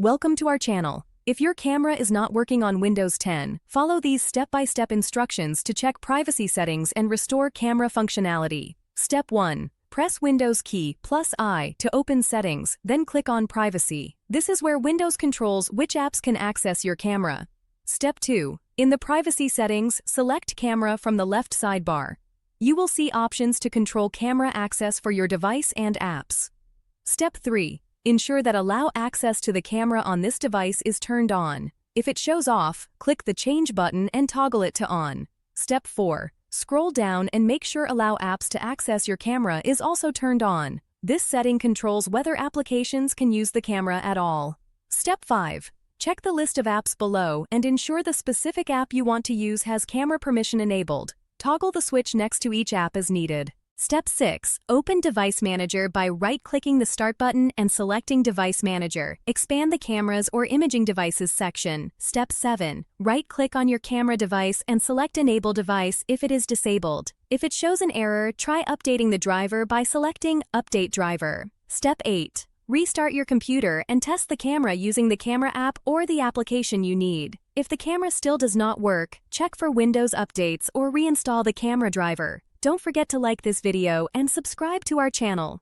Welcome to our channel. If your camera is not working on Windows 10, follow these step-by-step instructions to check privacy settings and restore camera functionality. Step 1. Press Windows key +I to open settings, then click on Privacy. This is where Windows controls which apps can access your camera. Step 2. In the privacy settings, select Camera from the left sidebar. You will see options to control camera access for your device and apps. Step 3. Ensure that Allow access to the camera on this device is turned on. If it shows off, click the Change button and toggle it to On. Step 4. Scroll down and make sure Allow apps to access your camera is also turned on. This setting controls whether applications can use the camera at all. Step 5. Check the list of apps below and ensure the specific app you want to use has camera permission enabled. Toggle the switch next to each app as needed. Step 6. Open Device Manager by right-clicking the Start button and selecting Device Manager. Expand the Cameras or Imaging Devices section. Step 7. Right-click on your camera device and select Enable Device if it is disabled. If it shows an error, try updating the driver by selecting Update Driver. Step 8. Restart your computer and test the camera using the camera app or the application you need. If the camera still does not work, check for Windows updates or reinstall the camera driver. Don't forget to like this video and subscribe to our channel.